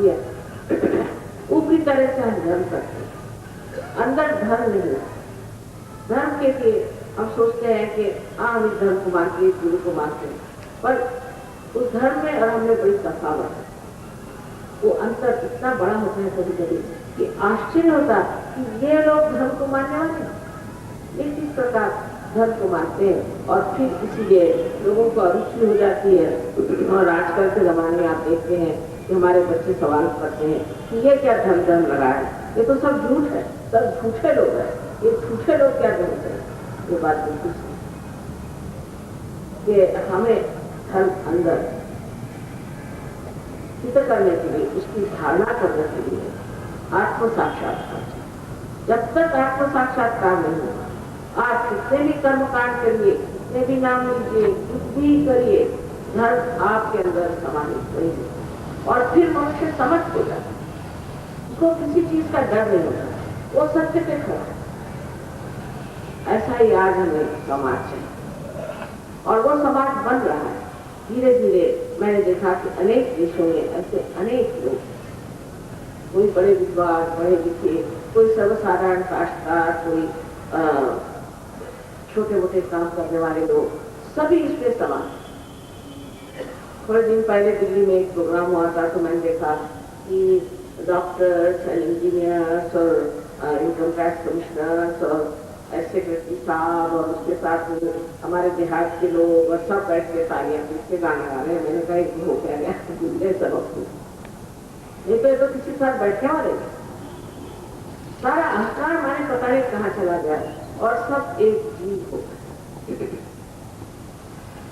होती है, ऊपरी तरह से हम धर्म करते हैं, अंदर धर्म नहीं है। धर्म के लिए हम सोचते हैं कि हम इस धर्म को मानते हैं, गुरु को मानते हैं, पर उस धर्म में और हमने बड़ी तफावत है। वो अंतर इतना बड़ा होता है कभी कभी कि आश्चर्य होता कि ये लोग धर्म को मानने वाले हैं, इस प्रकार धर्म को मानते हैं और फिर इसीलिए लोगों को अरुचि हो जाती है। और आजकल के जमाने में आप देखते हैं कि हमारे बच्चे सवाल करते हैं कि ये क्या धर्म लगा है, ये तो सब झूठ है, सब झूठे लोग हैं, ये झूठे लोग क्या धर्म है। ये बात बिल्कुल सही कि हमें धर्म अंदर सिद्ध करने के लिए, उसकी धारणा करने के लिए आत्म साक्षात्कार। जब तक आत्म साक्षात्कार नहीं होगा, आप कितने भी कर्मकांड करिए, कितने भी नाम लीजिए, कुछ भी करिए, धर्म आपके अंदर समाहित नहीं होगा। और फिर मनुष्य समझ हो जाता है, उसको किसी चीज का डर नहीं होता, वो सत्य पे खड़ा है। ऐसा ही आज हमें समाज है और वो समाज बन रहा है धीरे धीरे। मैंने देखा कि अनेक देशों में ऐसे अनेक लोग, कोई बड़े विद्वान, बड़े लिखे, कोई सर्वसाधारण काश्तकार, कोई छोटे मोटे काम करने वाले लोग, सभी इसमें समान। थोड़े दिन पहले दिल्ली में एक प्रोग्राम हुआ था तो मैंने देखा कि डॉक्टर्स एंड इंजीनियर्स और इनकम टैक्स कमिश्नर्स और सेक्रेटरी साहब और उसके साथ हमारे देहात के लोग और सब बैठ के तालियां पीछे गाना गा रहे हैं। मैंने कहा एक हो गया गुंडे सबक नहीं तो ये तो किसी साथ बैठे वाले सारा अहंकार माने पता नहीं कहाँ चला गया और सब एक जीव हो गए।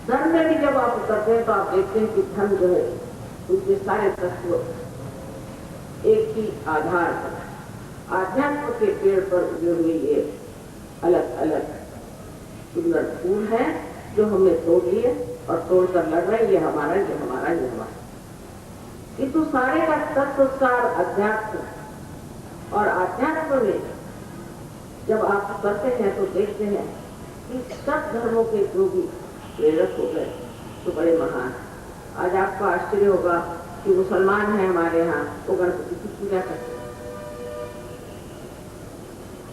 धर्म में भी जब आप उतरते हैं तो आप देखते हैं कि धर्म जो है उसके सारे तत्व एक ही आधार पर, आध्यात्म के पेड़ पर उगे हुए ये अलग अलग सुंदर फूल है जो हमने तोड़ लिए और तोड़कर लग रहे हैं ये हमारा, ये हमारा, ये हमारा। किंतु सारे का तत्व सार अध्यात्म, और अध्यात्म में जब आप करते हैं तो देखते हैं कि सब धर्मों के जो भी प्रेरक हो गए तो बड़े महान। आज आपको आश्चर्य होगा कि मुसलमान हैं हमारे यहाँ, वो गणपति की पूजा करते हैं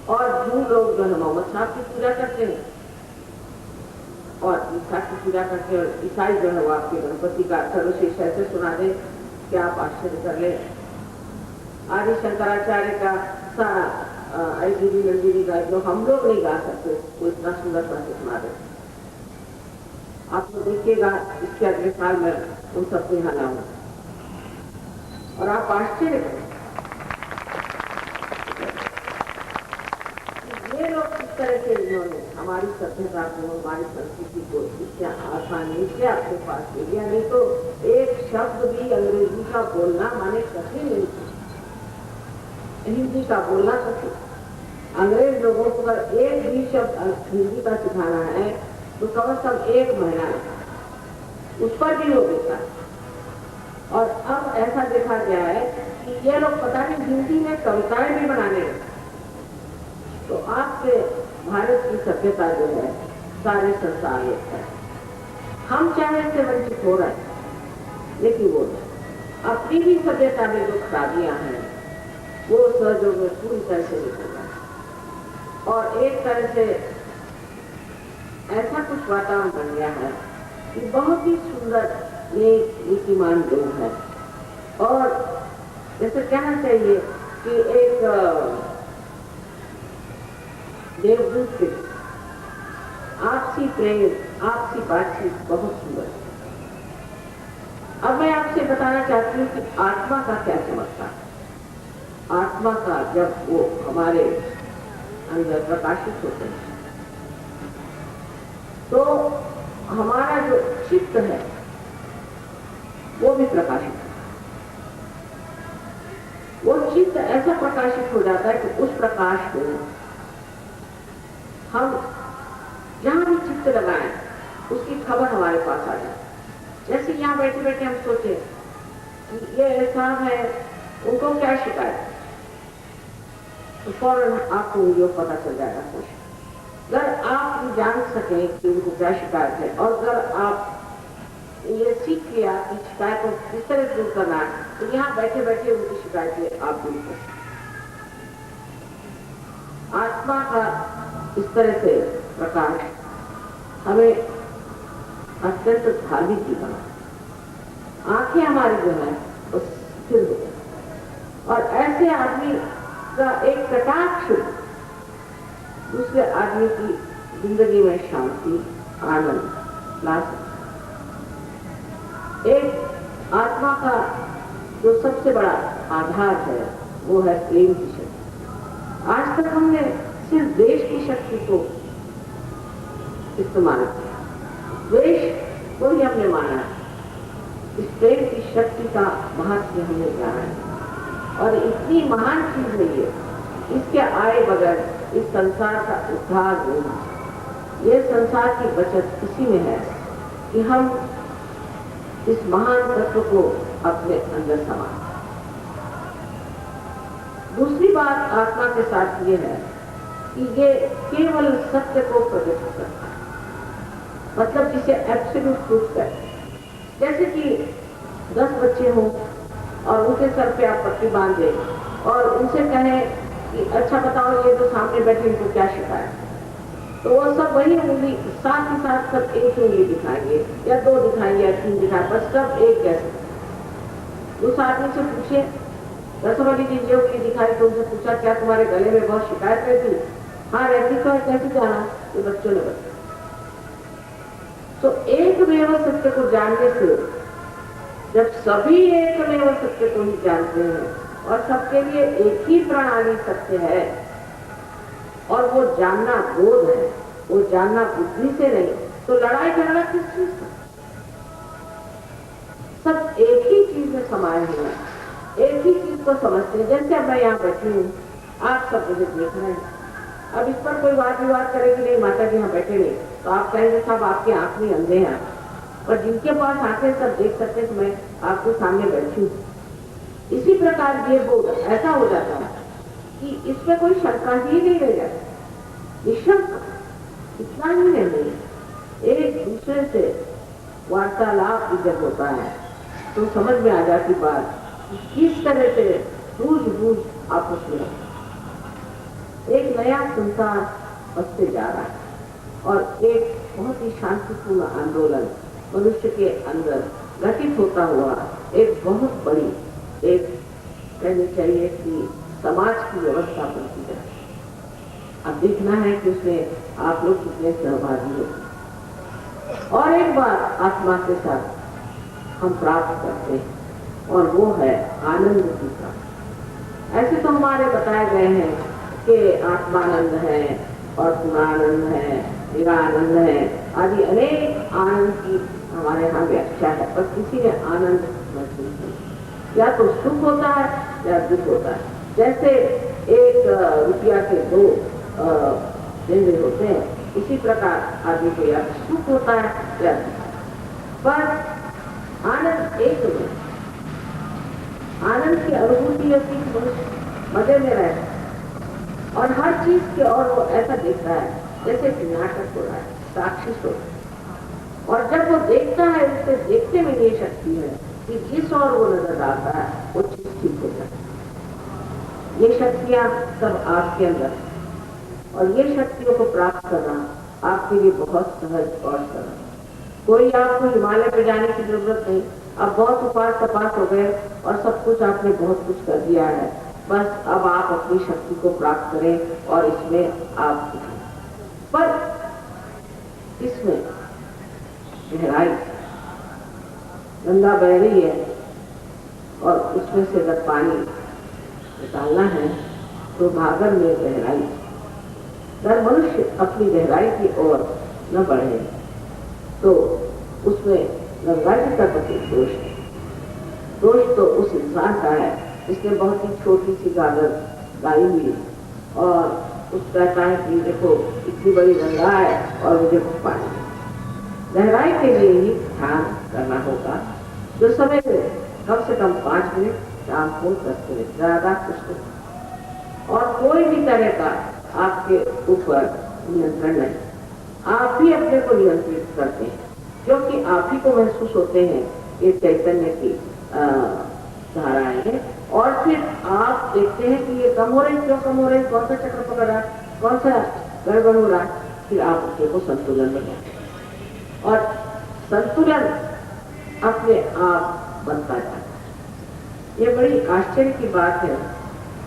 और जून लोग जो है मोहम्मद साहब की पूजा करते हैं और ईसा की पूजा करते हैं। और ईसाई जो है वो आपके गणपति का सर्वश्रेष्ठ ऐसे सुना दे कि आप आश्चर्य कर ले। आदि शंकराचार्य का सारा ऐगिरी नंदिनी का जो हम लोग नहीं गा सकते वो इतना सुंदर से सुना दे। आप तो देखिएगा इसके अगले साल में उन सबको यहाँ लाऊंगा और आप आश्चर्य करें ये लोग किस तरह से इन्होंने हमारी सभ्यता को, हमारी संस्कृति को इतना आसानी से आपके पास ले लिया। नहीं तो एक शब्द भी अंग्रेजी का बोलना माने कठिन नहीं था, हिंदी का बोलना कठिन। अंग्रेज लोगों को अगर एक भी शब्द हिंदी का सिखाना है तो कम से कम 1 महीना उस पर भी हो देता। और अब ऐसा देखा गया है कि ये लोग पता नहीं हिंदी में कविताएं भी बनाने लगे। तो आपके भारत की सभ्यता जो है सारे संसार में है, हम चाहे से वंचित हो रहे हैं, लेकिन वो अपनी भी सभ्यता में जो खराबियां हैं वो सहयोग में पूरी तरह से निकल जाए। और एक तरह से ऐसा कुछ वातावरण बन गया है कि बहुत ही सुंदर नेक नीतिमान लोग हैं। और जैसे कहना चाहिए कि एक देवदूत के आपसी प्रेम, आपसी बातचीत बहुत सुंदर है। अब मैं आपसे बताना चाहती हूँ कि आत्मा का क्या चमत्कार है। आत्मा का जब वो हमारे अंदर प्रकाशित होते हैं तो हमारा जो चित्त है वो भी प्रकाशित होता है। वो चित्त ऐसा प्रकाशित हो जाता है कि उस प्रकाश को हम जहां भी चित्त लगाएं उसकी खबर हमारे पास आ जाए। जैसे यहाँ बैठे बैठे हम सोचे कि ये साहब है, उनको क्या शिकायत, तो फौरन आपको ये पता चल जाएगा कुछ। अगर आप जान सकें कि उनको क्या शिकायत है और अगर आप ये सीख लिया कि शिकायत को किस तरह दूर करना है तो यहाँ बैठे बैठे उनकी शिकायतें आप दूर कर। आत्मा का इस तरह से प्रकाश हमें अत्यंत धार्मिक भी बना। आंखें हमारी जो है वो स्थिर हो गई और ऐसे आदमी का एक कटाक्ष दूसरे आदमी की जिंदगी में शांति आनंद ला सकता। एक आत्मा का जो सबसे बड़ा आधार है वो है प्रेम की शक्ति। आज तक हमने सिर्फ देश की शक्ति को इस्तेमाल किया, द्वेष को ही हमने माना है। इस प्रेम की शक्ति का महत्व हमने जाना है और इतनी महान चीज है ये, इसके आए बगैर इस संसार का उद्धार नहीं। ये संसार की बचत इसी में है कि हम इस महान तत्व को अपने अंदर समा। दूसरी बात आत्मा के साथ ये है कि ये केवल सत्य को प्रकट करता है, मतलब जिसे एब्सोल्यूट ट्रूथ कहते हैं। जैसे कि 10 बच्चे हों और उनके सर पे आप पट्टी बांध दें और उनसे कहें कि अच्छा बताओ ये जो सामने बैठे इनको क्या शिकायत है, तो वो सब वही उंगली साथ ही साथ सब एक उंगली दिखाएंगे या 2 दिखाएंगे या 3 दिखाएंगे, बस सब एक जैसे। उस आदमी से पूछे 10 वाली चीजें उंगली दिखाई तो उनसे पूछा क्या तुम्हारे गले में बहुत शिकायत रहती? हाँ रहती। तो कैसे जाना? ये बच्चों ने बताया। तो एक मेव सत्य को जानने से, जब सभी एक मेव सत्य को ही जानते हैं और सबके लिए एक ही प्रणाली सत्य है और वो जानना बोध है, वो जानना बुद्धि से नहीं, तो लड़ाई झगड़ा किस चीज का? सब एक ही चीज में समाये हुए हैं, एक ही चीज को समझते हैं। जैसे अब मैं यहाँ बैठी हूँ, आप सब मुझे देख रहे हैं। अब इस पर कोई वाद विवाद करे कि नहीं माता जी यहाँ बैठे नहीं, तो आप कहेंगे साहब आपके आंख में अंधे हैं, और जिनके पास आंखें सब देख सकते तो मैं आपके सामने बैठी हूँ। इसी प्रकार ये बोध ऐसा हो जाता है कि इसमें कोई शंका ही नहीं रह जाती, निशंक इतना ही नहीं, एक दूसरे से वार्तालाप भी जब होता है तो समझ में आ जाती बात किस तरह से सूझबूझ आपस में एक नया संसार बसते जा रहा है और एक बहुत ही शांतिपूर्ण आंदोलन मनुष्य के अंदर घटित होता हुआ एक बहुत बड़ी एक कहनी चाहिए कि समाज की व्यवस्था बनती है। अब देखना है कि उसमें आप लोग कितने सहभागी हो। और एक बात आत्मा के साथ हम प्राप्त करते हैं और वो है आनंद की प्राप्ति। ऐसे तो हमारे बताए गए हैं कि आत्मानंद है और पुरानंद है, निरानंद है, आदि अनेक आनंद की हमारे यहाँ व्याख्या है, पर किसी ने आनंद महसूस नहीं। या तो सुख होता है या दुख होता है। जैसे 1 रुपया के 2 चेहरे होते हैं, इसी प्रकार आदमी को या सुख होता है या दुख। पर आनंद एक नहीं, आनंद की अनुभूति होती है, मजे में रहता है और हर चीज के और वो ऐसा देखता है जैसे कि नाटक हो रहा है, साक्षी हो रहा है। और जब वो देखता है, उससे देखने में ये शक्ति है कि जिस और वो नजर डालता है वो चीज ठीक हो जाती है। ये शक्तियां सब आपके अंदर है और ये शक्तियों को प्राप्त करना आपके लिए बहुत सहज और सरल। कोई आपको हिमालय पे जाने की जरूरत नहीं। आप बहुत उपास तपास हो गए और सब कुछ आपने बहुत कुछ कर दिया है, बस अब आप अपनी शक्ति को प्राप्त करें और इसमें आप पर इसमें गहराई गंगा बह रही है और उसमें से अगर पानी निकालना है तो भागर में गहराई। अगर मनुष्य अपनी गहराई की ओर न बढ़े तो उसमें गंगा जी का प्रति दोष है। दोष तो उस इंसान का है जिसने बहुत ही छोटी सी गागर गाई हुई और उस कहता है कि देखो इतनी बड़ी गंगा है और मुझे कुछ पानी। गहराई के लिए ही ध्यान करना होगा, जो समय से कम 5 मिनट, शाम को 10 मिनट, ज्यादा कुछ नहीं। और कोई भी तरह का आपके ऊपर नियंत्रण नहीं, आप भी अपने को नियंत्रित करते हैं, क्योंकि आप ही को महसूस होते हैं ये चैतन्य की बाहर आएंगे और फिर आप देखते हैं कि ये कम हो रही, क्यों कम हो रही, कौन सा चक्र पकड़ रहा है, कौन सा गड़बड़ हो रहा है, फिर आप उसके को संतुलन में लाएं और संतुलन अपने आप बनता जाता है। ये बड़ी आश्चर्य की बात है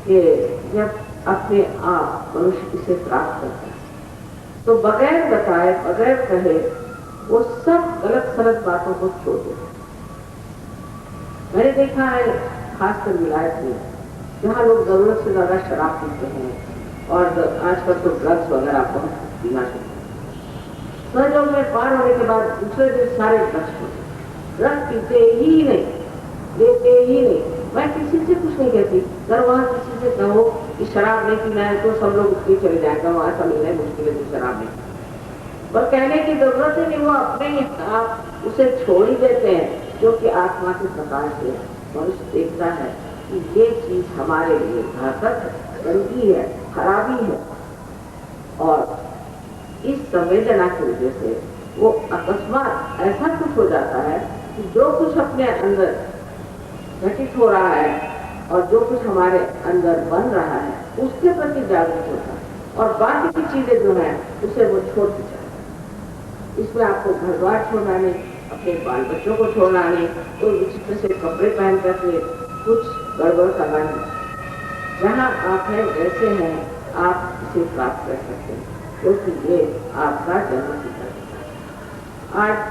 कि जब अपने आप मनुष्य इसे प्राप्त करता है तो बगैर बताए, बगैर कहे वो सब गलत सलत बातों को छोड़ देता है। मैंने देखा है खासकर विलायत में, जहाँ लोग जरूरत से ज्यादा शराब पीते हैं और आजकल तो ड्रग्स वगैरह बहुत पीना चाहिए। सहयोग में पार होने के बाद दूसरे दिन सारे ड्रग्स होते, ड्रग्स पीते ही नहीं, लेते ही नहीं। मैं किसी से कुछ नहीं कहती, अगर वहाँ किसी से कहो कि शराब नहीं पीना है तो सब लोग उसके चले जाएगा, वहाँ समझना मुश्किल है कि शराब नहीं, पर कहने की जरूरत ही नहीं, वो अपने ही आप उसे छोड़ ही देते हैं, जो कि आत्मा के प्रकाश से मनुष्य देखता है कि ये चीज हमारे लिए घातक है, गंदी है, खराबी है। और इस संवेदना की वजह से वो अकस्मात ऐसा कुछ हो जाता है कि जो कुछ अपने अंदर घटित हो रहा है और जो कुछ हमारे अंदर बन रहा है उसके प्रति जागरूक होता है और बाकी की चीजें जो है उसे वो छोड़ दी जाती है। इसमें आपको घर द्वार छोड़ना नहीं, अपने बाल बच्चों को छोड़ना नहीं, तो विचित्र से कपड़े पहन करके कुछ गड़बड़ करना नहीं। जहाँ आप हैं जैसे हैं आप इसे प्राप्त कर सकते हैं, क्योंकि ये आपका जन्म सिद्ध है। आज